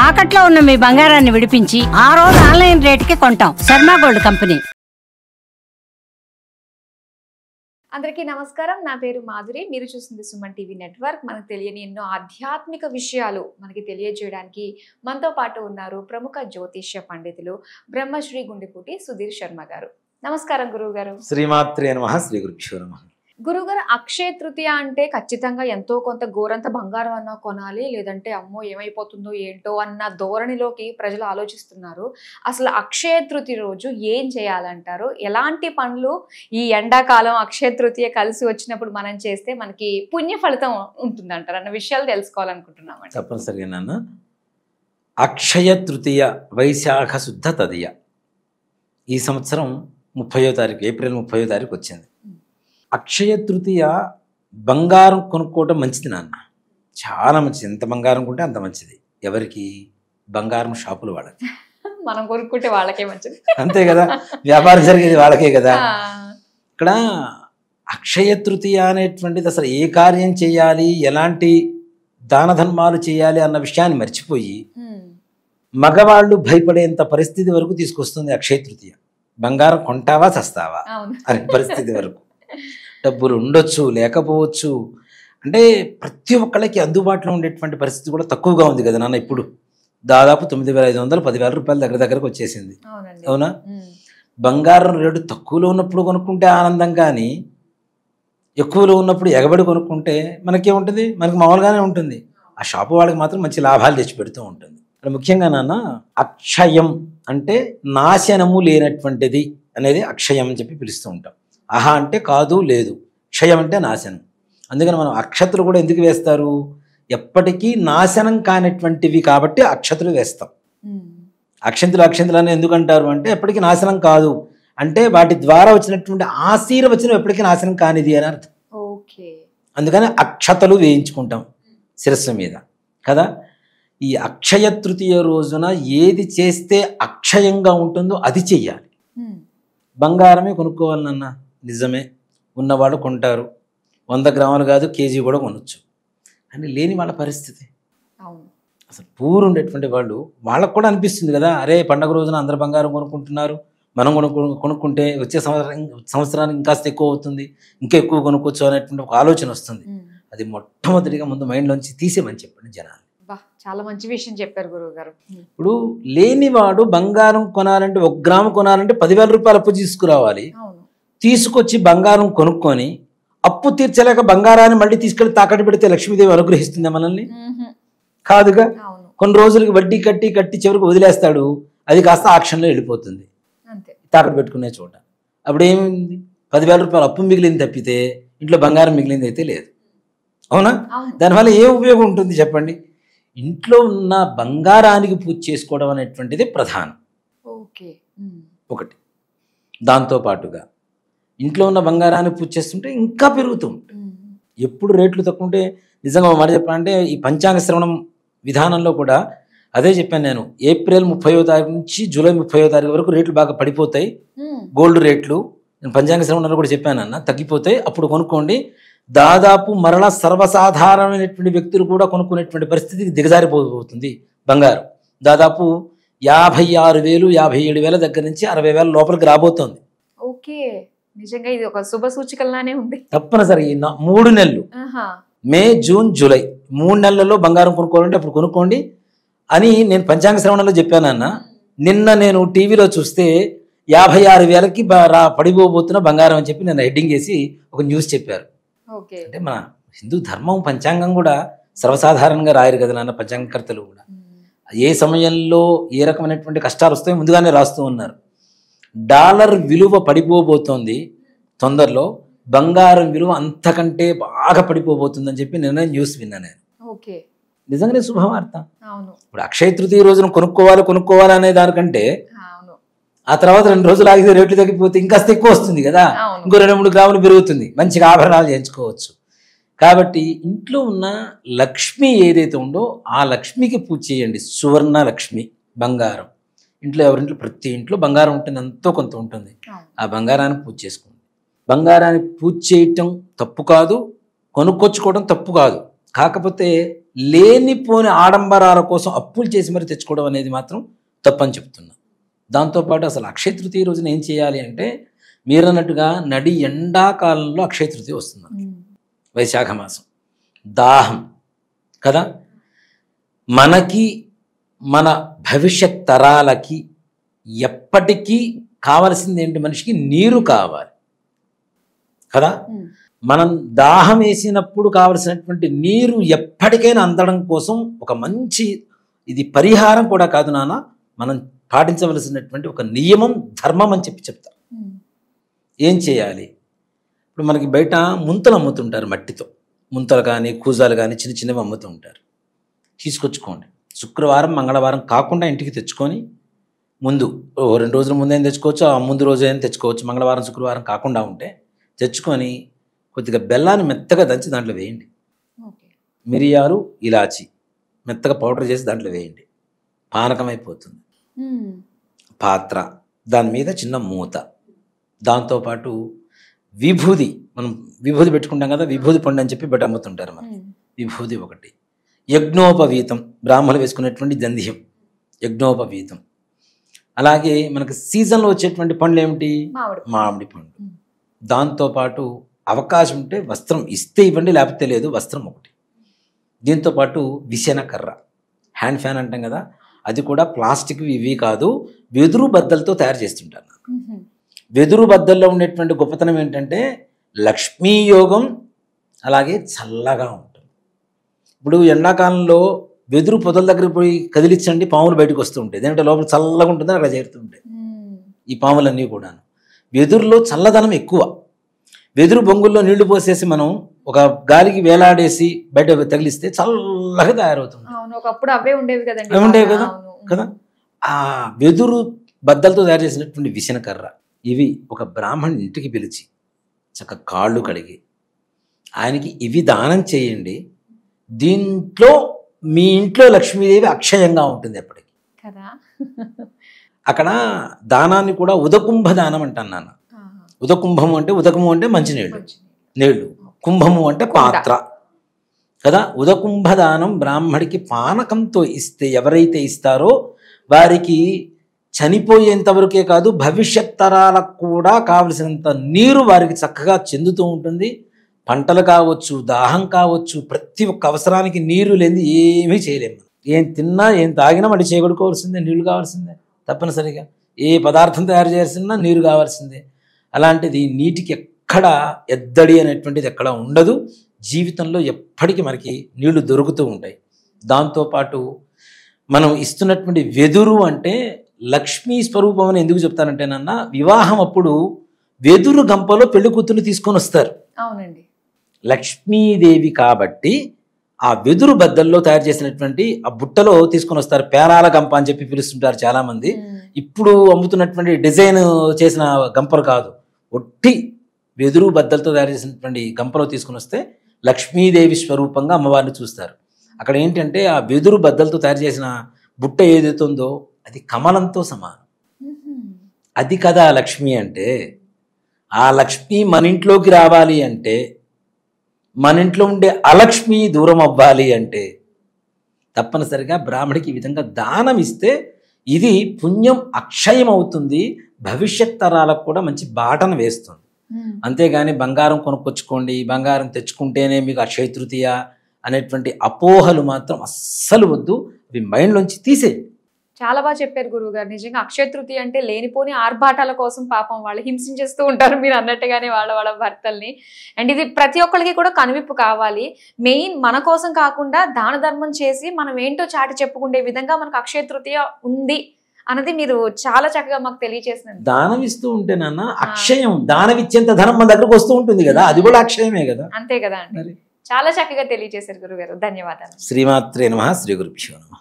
తాకట్లో ఉన్న మీ బంగారాన్ని విడిపించి ఆ రోజు ఆన్లైన్ రేటుకి కొంటాం. Sharma gold company. అందరికీ నమస్కారం. నా పేరు మాధురి. మీరు చూస్తుంది సుమన్ టీవీ నెట్వర్క్. మనకు తెలియని ఎన్నో ఆధ్యాత్మిక విషయాలు మనకి తెలియజేయడానికి మనతో పాటు ఉన్నారు ప్రముఖ జ్యోతిష్య పండితులు బ్రహ్మశ్రీ గుండెపూటి సుధీర్ శర్మ గారు. నమస్కారం గురువు గారు. శ్రీమాత్రే నమః. శ్రీ గురుభ్యో నమః. గురుగారు, అక్షయ తృతీయ అంటే ఖచ్చితంగా ఎంతో కొంత గోరంత బంగారం అన్నా కొనాలి, లేదంటే అమ్మో ఏమైపోతుందో ఏంటో అన్న ధోరణిలోకి ప్రజలు ఆలోచిస్తున్నారు. అసలు అక్షయ తృతీయ రోజు ఏం చేయాలంటారు? ఎలాంటి పనులు ఈ ఎండాకాలం అక్షయ తృతీయ కలిసి వచ్చినప్పుడు మనం చేస్తే మనకి పుణ్య ఫలితం ఉంటుందంటారు అన్న విషయాలు తెలుసుకోవాలనుకుంటున్నామండి. తప్పనిసరిగా నాన్న. అక్షయ తృతీయ వైశాఖ శుద్ధ తదియ ఈ సంవత్సరం 30వ తారీఖు, ఏప్రిల్ 30వ తారీఖు వచ్చింది. అక్షయ తృతీయ బంగారం కొనుక్కోవటం మంచిది నాన్న, చాలా మంచిది. ఎంత బంగారం కొంటే అంత మంచిది. ఎవరికి? బంగారం షాపులు వాళ్ళకి. మనం కొనుక్కుంటే వాళ్ళకే మంచిది, అంతే కదా, వ్యాపారం జరిగేది వాళ్ళకే కదా. ఇక్కడ అక్షయ తృతీయ అనేటువంటిది అసలు ఏ కార్యం చేయాలి, ఎలాంటి దాన ధర్మాలు చేయాలి అన్న విషయాన్ని మర్చిపోయి మగవాళ్ళు భయపడేంత పరిస్థితి వరకు తీసుకొస్తుంది అక్షయ తృతీయ. బంగారం కొంటావా చస్తావా అనే పరిస్థితి వరకు. డబ్బులు ఉండొచ్చు, లేకపోవచ్చు. అంటే ప్రతి ఒక్కళ్ళకి అందుబాటులో ఉండేటువంటి పరిస్థితి కూడా తక్కువగా ఉంది కదా నాన్న. ఇప్పుడు దాదాపు 9,500 10,000 రూపాయల దగ్గరకు వచ్చేసింది. అవునా? బంగారం రేటు తక్కువలో ఉన్నప్పుడు కొనుక్కుంటే ఆనందం, కానీ ఎక్కువలో ఉన్నప్పుడు ఎగబడి కొనుక్కుంటే మనకేముంటుంది? మనకి మామూలుగానే ఉంటుంది. ఆ షాపు వాళ్ళకి మాత్రం మంచి లాభాలు తెచ్చిపెడుతూ ఉంటుంది. ముఖ్యంగా నాన్న, అక్షయం అంటే నాశనము లేనటువంటిది అనేది అక్షయం అని చెప్పి పిలుస్తూ ఉంటాం. అహ అంటే కాదు, లేదు. క్షయం అంటే నాశనం. అందుకని మనం అక్షతలు కూడా ఎందుకు వేస్తారు? ఎప్పటికీ నాశనం కానటువంటివి కాబట్టి అక్షతలు వేస్తాం. అక్షంతులు అని ఎందుకు అంటారు అంటే ఎప్పటికీ నాశనం కాదు అంటే వాటి ద్వారా వచ్చినటువంటి ఆశీర్వచనం ఎప్పటికీ నాశనం కానిది అని అర్థం. అందుకని అక్షతలు వేయించుకుంటాం శిరస్సు మీద కదా. ఈ అక్షయ తృతీయ రోజున ఏది చేస్తే అక్షయంగా ఉంటుందో అది చెయ్యాలి. బంగారమే కొనుక్కోవాలన్నా నిజమే, ఉన్నవాళ్ళు కొంటారు. 100 గ్రాములు కాదు, కేజీ కూడా కొనొచ్చు. అని లేని వాళ్ళ పరిస్థితి అసలు పూర్ ఉండేటువంటి వాళ్ళు, వాళ్ళకు కూడా అనిపిస్తుంది కదా, అరే పండగ రోజున అందరు బంగారం కొనుక్కుంటున్నారు, మనం కొనుక్కుంటే వచ్చే సంవత్సరానికి ఇంకాస్త ఎక్కువ అవుతుంది, ఇంకా ఎక్కువ కొనుక్కోవచ్చు అనేటువంటి ఒక ఆలోచన వస్తుంది. అది మొట్టమొదటిగా ముందు మైండ్లోంచి తీసేమని చెప్పండి జనాలు. చాలా మంచి విషయం చెప్పారు గురువు గారు. ఇప్పుడు లేనివాడు బంగారం కొనాలంటే 1 గ్రాము కొనాలంటే 10,000 రూపాయలు అప్పు తీసుకురావాలి. తీసుకొచ్చి బంగారం కొనుక్కొని అప్పు తీర్చలేక బంగారాన్ని మళ్ళీ తీసుకెళ్లి తాకట్టు పెడితే లక్ష్మీదేవి అనుగ్రహిస్తుందా మనల్ని? కాదుగా. కొన్ని రోజులకి వడ్డీ కట్టి కట్టి చివరికి వదిలేస్తాడు, అది కాస్త ఆక్షన్లో వెళ్ళిపోతుంది తాకట్టు పెట్టుకునే చోట. అప్పుడు ఏమైంది? 10,000 రూపాయలు అప్పు మిగిలింది తప్పితే ఇంట్లో బంగారం మిగిలింది అయితే లేదు. అవునా? దానివల్ల ఏ ఉపయోగం ఉంటుంది చెప్పండి? ఇంట్లో ఉన్న బంగారానికి పూజ చేసుకోవడం అనేటువంటిది ప్రధానం. ఒకటి. దాంతోపాటుగా ఇంట్లో ఉన్న బంగారాన్ని పూజ చేస్తుంటే ఇంకా పెరుగుతూ ఉంటుంది. ఎప్పుడు రేట్లు తక్కువ ఉంటే, నిజంగా మాట చెప్పాలంటే ఈ పంచాంగ శ్రవణం విధానంలో కూడా అదే చెప్పాను నేను. ఏప్రిల్ 30వ తారీఖు నుంచి జూలై 30వ తారీఖు వరకు రేట్లు బాగా పడిపోతాయి. గోల్డ్ రేట్లు నేను పంచాంగ శ్రవణంలో కూడా చెప్పానన్న, తగ్గిపోతాయి. అప్పుడు కొనుక్కోండి. దాదాపు మరలా సర్వసాధారణమైనటువంటి వ్యక్తులు కూడా కొనుక్కునేటువంటి పరిస్థితికి దిగజారిపోతుంది బంగారం. దాదాపు 56,000 57,000 దగ్గర నుంచి 60,000 లోపలికి రాబోతోంది. నిజంగా ఇది ఒక శుభ సూచికలానే ఉంది. తప్పనిసరి 3 నెలలు, మే జూన్ జూలై 3 నెలల్లో బంగారం కొనుక్కోవాలంటే అప్పుడు కొనుక్కోండి అని నేను పంచాంగ శ్రవణంలో చెప్పానన్న. నిన్న నేను టీవీలో చూస్తే 56,000కి పడిపోబోతున్న బంగారం అని చెప్పి నేను హెడ్డింగ్ వేసి ఒక న్యూస్ చెప్పారు. అంటే మన హిందూ ధర్మం పంచాంగం కూడా సర్వసాధారణంగా రాయరు కదా నాన్న, పంచాంగకర్తలు కూడా. ఏ సమయంలో ఏ రకమైనటువంటి కష్టాలు వస్తాయో ముందుగానే రాస్తూ ఉన్నారు. డాలర్ విలువ పడిపోబోతోంది తొందరలో, బంగారం విలువ అంతకంటే బాగా పడిపోబోతుందని చెప్పి నిన్న న్యూస్ విన్నా నేను. నిజంగానే శుభవార్త. ఇప్పుడు అక్షయ తృతీయ రోజున కొనుక్కోవాలి అనే దానికంటే ఆ తర్వాత 2 రోజులు ఆగితే రేట్లు తగ్గిపోతే ఇంకాస్త ఎక్కువ వస్తుంది కదా, ఇంకో 2-3 గ్రాములు పెరుగుతుంది, మంచిగా ఆభరణాలు చేయించుకోవచ్చు. కాబట్టి ఇంట్లో ఉన్న లక్ష్మి ఏదైతే ఉందో ఆ లక్ష్మికి పూజ చేయండి. సువర్ణ లక్ష్మి, బంగారం. ఇంట్లో ఎవరింట్లో ప్రతి ఇంట్లో బంగారం ఉంటుంది, ఎంతో కొంత ఉంటుంది. ఆ బంగారాన్ని పూజ చేసుకోండి. బంగారాన్ని పూజ చేయటం తప్పు కాదు, కొనుక్కొచ్చుకోవడం తప్పు కాదు. కాకపోతే లేనిపోని ఆడంబరాల కోసం అప్పులు చేసి మరి తెచ్చుకోవడం అనేది మాత్రం తప్పని చెప్తున్నా. దాంతోపాటు అసలు అక్షయ తృతీయ రోజున ఏం చేయాలి అంటే మీరన్నట్టుగా నడి ఎండాకాలంలో అక్షయ తృతీయ వస్తుంది, వైశాఖ మాసం, దాహం కదా. మనకి మన భవిష్యత్ తరాలకి ఎప్పటికీ కావలసింది ఏంటి, మనిషికి నీరు కావాలి కదా. మనం దాహం వేసినప్పుడు కావలసినటువంటి నీరు ఎప్పటికైనా అందడం కోసం ఒక మంచి, ఇది పరిహారం కూడా కాదు నాన్న, మనం పాటించవలసినటువంటి ఒక నియమం, ధర్మం అని చెప్తాం. ఏం చేయాలి, ఇప్పుడు మనకి బయట ముంతలు అమ్ముతుంటారు, మట్టితో ముంతలు కానీ కూజాలు కానీ చిన్న చిన్నవి అమ్ముతూ ఉంటారు. తీసుకొచ్చుకోండి, శుక్రవారం మంగళవారం కాకుండా ఇంటికి తెచ్చుకొని, ముందు 2 రోజుల ముందైనా తెచ్చుకోవచ్చు, ఆ ముందు రోజు అయినా తెచ్చుకోవచ్చు, మంగళవారం శుక్రవారం కాకుండా ఉంటే తెచ్చుకొని కొద్దిగా బెల్లాన్ని మెత్తగా దంచి దాంట్లో వేయండి, మిరియాలు ఇలాచి మెత్తగా పౌడర్ చేసి దాంట్లో వేయండి, పానకం అయిపోతుంది. పాత్ర, దాని మీద చిన్న మూత, దాంతోపాటు విభూది, మనం విభూది పెట్టుకుంటాం కదా, విభూది పండు అని చెప్పి బయట అమ్ముతుంటారు. మనం విభూది ఒకటి, యజ్ఞోపవీతం, బ్రాహ్మణులు వేసుకునేటువంటి జంధ్యం, యజ్ఞోపవీతం. అలాగే మనకు సీజన్లో వచ్చేటువంటి పండ్లు ఏమిటి, మామిడి పండు. దాంతోపాటు అవకాశం ఉంటే వస్త్రం ఇస్తే ఇవ్వండి, లేకపోతే లేదు, వస్త్రం ఒకటి. దీంతోపాటు విసెన కర్ర, హ్యాండ్ ఫ్యాన్ అంటాం కదా, అది కూడా ప్లాస్టిక్ ఇవి కాదు, వెదురు బద్దలతో తయారు చేస్తుంటారు. వెదురు బద్దల్లో ఉండేటువంటి గొప్పతనం ఏంటంటే లక్ష్మీ యోగం, అలాగే చల్లగా ఉంటుంది. ఇప్పుడు ఎండాకాలంలో వెదురు పొదల దగ్గరికి పోయి కదిలించండి, పాములు బయటకు వస్తూ ఉంటాయి, ఎందుకంటే లోపల చల్లగా ఉంటుంది, అక్కడ చేరుతుంటాయి ఈ పాములన్నీ కూడా. వెదురులో చల్లదనం ఎక్కువ. వెదురు బొంగుల్లో నీళ్లు పోసేసి మనం ఒక గాలికి వేలాడేసి బయట తగిలిస్తే చల్లగా తయారవుతుంది. ఒకప్పుడు అవే ఉండేవి కదండి, అవి ఉండేవి కదా కదా. ఆ వెదురు బద్దలతో తయారు చేసినటువంటి విసెన కర్ర, ఇవి ఒక బ్రాహ్మణుని ఇంటికి పిలిచి చక్కగా కాళ్ళు కడిగి ఆయనకి ఇవి దానం చేయండి. దీంట్లో మీ ఇంట్లో లక్ష్మీదేవి అక్షయంగా ఉంటుంది ఎప్పటికీ కదా. అక్కడ దానాన్ని కూడా ఉదకుంభ దానం అంటాను నాన్న. ఉదకుంభము అంటే, ఉదకము అంటే మంచినీళ్ళు, నీళ్లు, కుంభము అంటే పాత్ర కదా. ఉదకుంభ దానం బ్రాహ్మడికి పానకంతో ఇస్తే, ఎవరైతే ఇస్తారో వారికి చనిపోయేంత వరకే కాదు, భవిష్యత్ తరాలకు కూడా కావలసినంత నీరు వారికి చక్కగా చెందుతూ ఉంటుంది. పంటలు కావచ్చు, దాహం కావచ్చు, ప్రతి ఒక్క అవసరానికి నీరు లేని ఏమీ చేయలేము. ఏం తిన్నా ఏం తాగినా మళ్ళీ చేయగొడుకోవాల్సిందే, నీళ్లు కావాల్సిందే తప్పనిసరిగా. ఏ పదార్థం తయారు చేయాల్సిందా నీరు కావాల్సిందే. అలాంటిది నీటికి ఎక్కడ ఎద్దడి అనేటువంటిది ఎక్కడ ఉండదు. జీవితంలో ఎప్పటికీ మనకి నీళ్లు దొరుకుతూ ఉంటాయి. దాంతోపాటు మనం ఇస్తున్నటువంటి వెదురు అంటే లక్ష్మీ స్వరూపం అని ఎందుకు చెప్తానంటే నాన్న, వివాహం అప్పుడు వెదురు గంపలో పెళ్లి కూతుర్ని తీసుకొని వస్తారు. అవునండి, లక్ష్మీదేవి కాబట్టి ఆ వెదురు బద్దల్లో తయారు చేసినటువంటి ఆ బుట్టలో తీసుకొని వస్తారు. పేరాల గంప అని చెప్పి పిలుస్తుంటారు చాలా మంది. ఇప్పుడు అమ్ముతున్నటువంటి డిజైన్ చేసిన గంపలు కాదు, ఒట్టి వెదురు బద్దలతో తయారు చేసినటువంటి గంపలో తీసుకొని వస్తే లక్ష్మీదేవి స్వరూపంగా అమ్మవారిని చూస్తారు. అక్కడ ఏంటంటే ఆ వెదురు బద్దలతో తయారు చేసిన బుట్ట ఏదైతే ఉందో అది కమలంతో సమానం. అది కదా లక్ష్మి అంటే. ఆ లక్ష్మి మన ఇంట్లోకి రావాలి అంటే, మన ఇంట్లో ఉండే అలక్ష్మి దూరం అవ్వాలి అంటే తప్పనిసరిగా బ్రాహ్మడికి ఈ విధంగా దానం ఇస్తే ఇది పుణ్యం అక్షయం అవుతుంది, భవిష్యత్ తరాలకు కూడా మంచి బాటను వేస్తుంది. అంతేగాని బంగారం కొనుక్కొచ్చుకోండి, బంగారం తెచ్చుకుంటేనే మీకు అక్షయ తృతీయ అనేటువంటి అపోహలు మాత్రం అస్సలు వద్దు, అవి మైండ్లోంచి తీసేయండి. చాలా బాగా చెప్పారు గురువుగారు. నిజంగా అక్షయ తృతీయ అంటే లేనిపోని ఆర్భాటాల కోసం పాపం వాళ్ళు హింసించేస్తూ ఉంటారు మీరు అన్నట్టుగానే వాళ్ళ భర్తల్ని. అండ్ ఇది ప్రతి ఒక్కరికి కూడా కనువిప్పు కావాలి. మెయిన్ మన కోసం కాకుండా దాన ధర్మం చేసి మనం ఏంటో చాటి చెప్పుకునే విధంగా మనకు అక్షయ తృతీయ ఉంది అన్నది మీరు చాలా చక్కగా మాకు తెలియజేసినారు. దానం ఇస్తూ ఉంటే నాన్న అక్షయం, దానం ఇచ్చేంత ధనం మన దగ్గరకు వస్తూ ఉంటుంది కదా, అది కూడా అక్షయమే కదా. అంతే కదా అండి. చాలా చక్కగా తెలియజేశారు గురుగారు, ధన్యవాదాలు. శ్రీమాత్రే నమః. శ్రీ గురుభ్యో నమః.